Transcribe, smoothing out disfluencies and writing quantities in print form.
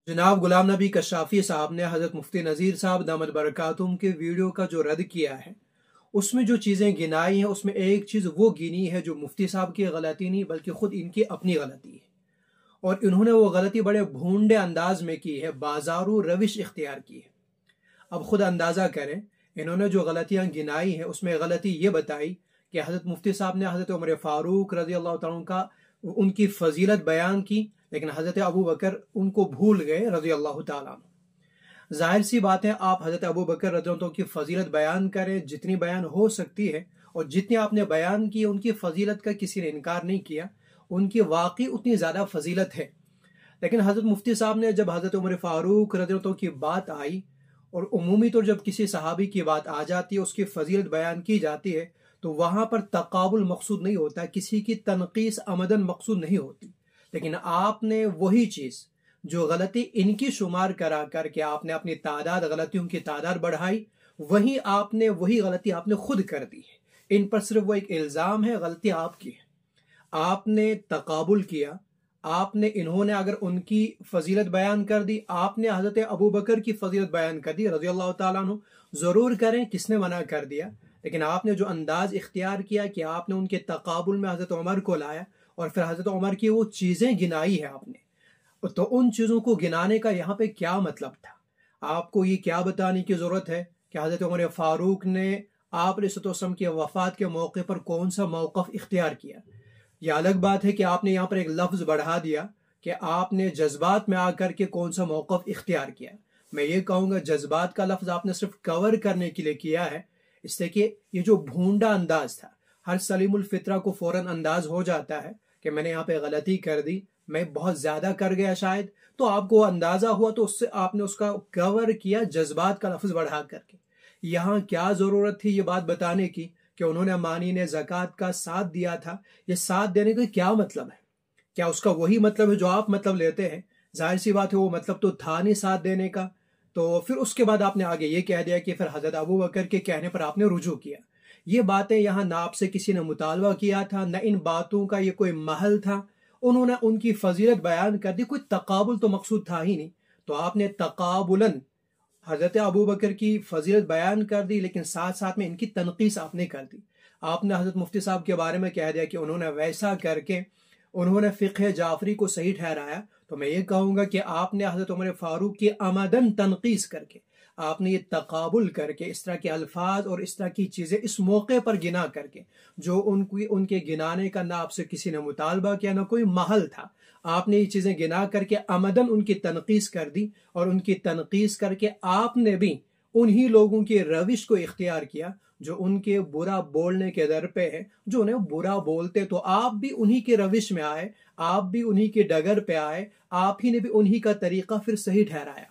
जनाब गुलाम नबी कशाफी साहब ने हज़रत मुफ्ती नज़ीर साहब दामद बरकातुहू के वीडियो का जो रद्द किया है, उसमें जो चीज़ें गिनाई हैं, उसमें एक चीज़ वो गिनी है जो मुफ्ती साहब की गलती नहीं बल्कि ख़ुद इनकी अपनी गलती है। और इन्होंने वो गलती बड़े भूंडे अंदाज में की है, बाजारू रविश इख्तियार की है। अब खुद अंदाज़ा करें, इन्होंने जो गलतियाँ गिनाई हैं उसमें गलती ये बताई कि हज़रत मुफ्ती साहब ने हज़रत उमर फ़ारूक रज़ी अल्लाह तआला अन्हु का उनकी फजीलत बयान की, लेकिन हज़रत अबू बकर उनको भूल गए रज़ी अल्लाह तआला अन्हु। जाहिर सी बात है, आप हज़रत अबू बकर रज़ी अल्लाह तआला की फजीलत बयान करें, जितनी बयान हो सकती है, और जितनी आपने बयान की उनकी फजीलत का किसी ने इनकार नहीं किया, उनकी वाकई उतनी ज़्यादा फजीलत है। लेकिन हज़रत मुफ्ती साहब ने जब हज़रत उमर फ़ारूक रज़ी अल्लाह तआला की बात आई, और उमूमी तो जब किसी सहाबी की बात आ जाती है, उसकी फजीलत बयान की जाती है, तो वहाँ पर तकाबुल मकसूद नहीं होता, किसी की तनकीस अमदन मकसूद नहीं होती। लेकिन आपने वही चीज़ जो गलती इनकी शुमार करा करके आपने अपनी तादाद, गलतियों की तादाद बढ़ाई, वही गलती आपने खुद कर दी है। इन पर सिर्फ वो एक इल्ज़ाम है, गलती आपकी है। आपने तकाबुल किया, आपने इन्होंने अगर उनकी फजीलत बयान कर दी, आपने हज़रत अबू बकर की फजीलत बयान कर दी रज़ी अल्लाह तआला अन्हु। ज़रूर करें, किसने मना कर दिया, लेकिन आपने जो अंदाज इख्तियार किया कि आपने उनके तकाबुल में हज़रत उमर को लाया और फिर हज़रत उमर की वो चीज़ें गिनाई है आपने, तो उन चीज़ों को गिनाने का यहाँ पे क्या मतलब था? आपको ये क्या बताने की ज़रूरत है कि हज़रत उमर फ़ारूक ने आप अलैहिस्सलाम की वफ़ात के मौके पर कौन सा मौक़िफ़ इख्तियार किया? यह अलग बात है कि आपने यहाँ पर एक लफ्ज़ बढ़ा दिया कि आपने जज्बात में आकर के कौन सा मौक़िफ़ इख्तियार किया। मैं ये कहूँगा, जज्बात का लफ्ज़ आपने सिर्फ कवर करने के लिए किया है, इससे कि ये जो भूंडा अंदाज था, हर सलीमुल फितरा को फ़ौरन अंदाज हो जाता है कि मैंने यहाँ पे गलती कर दी, मैं बहुत ज़्यादा कर गया शायद, तो आपको अंदाज़ा हुआ तो उससे आपने उसका कवर किया जज्बात का लफ्ज़ बढ़ा करके। यहाँ क्या ज़रूरत थी ये बात बताने की कि उन्होंने मानी ने ज़कात का साथ दिया था? ये साथ देने का क्या मतलब है? क्या उसका वही मतलब है जो आप मतलब लेते हैं? जाहिर सी बात है, वो मतलब तो था नहीं साथ देने का। तो फिर उसके बाद आपने आगे ये कह दिया कि फिर हज़रत अबू बकर के कहने पर आपने रुजू किया। ये बातें यहाँ ना आपसे किसी ने मुतालबा किया था, न इन बातों का ये कोई महल था। उन्होंने उनकी फजीलत बयान कर दी, कोई तकाबुल तो मकसूद था ही नहीं, तो आपने तकाबुलन हज़रत अबू बकर की फजीलत बयान कर दी, लेकिन साथ साथ में इनकी तनकीस आपने कर दी। आपने हज़रत मुफ्ती साहब के बारे में कह दिया कि उन्होंने वैसा करके उन्होंने फ़िक़्ह जाफ़री को सही ठहराया। तो मैं ये कहूँगा कि आपने हज़रत उमर फ़ारूक की अमदन तनकीस करके, आपने ये तकाबुल करके, इस तरह के अल्फाज और इस तरह की चीज़ें इस मौके पर गिना करके, जो उनके गिनाने का ना आपसे किसी ने मुतालबा किया, ना कोई महल था, आपने ये चीज़ें गिना करके अमदन उनकी तनकीस कर दी। और उनकी तनकीस करके आपने भी उन्हीं लोगों की रविश को इख्तियार किया जो उनके बुरा बोलने के दर पे है, जो उन्हें बुरा बोलते, तो आप भी उन्हीं के रविश में आए, आप भी उन्हीं के डगर पे आए, आप ही ने भी उन्हीं का तरीका फिर सही ठहराया।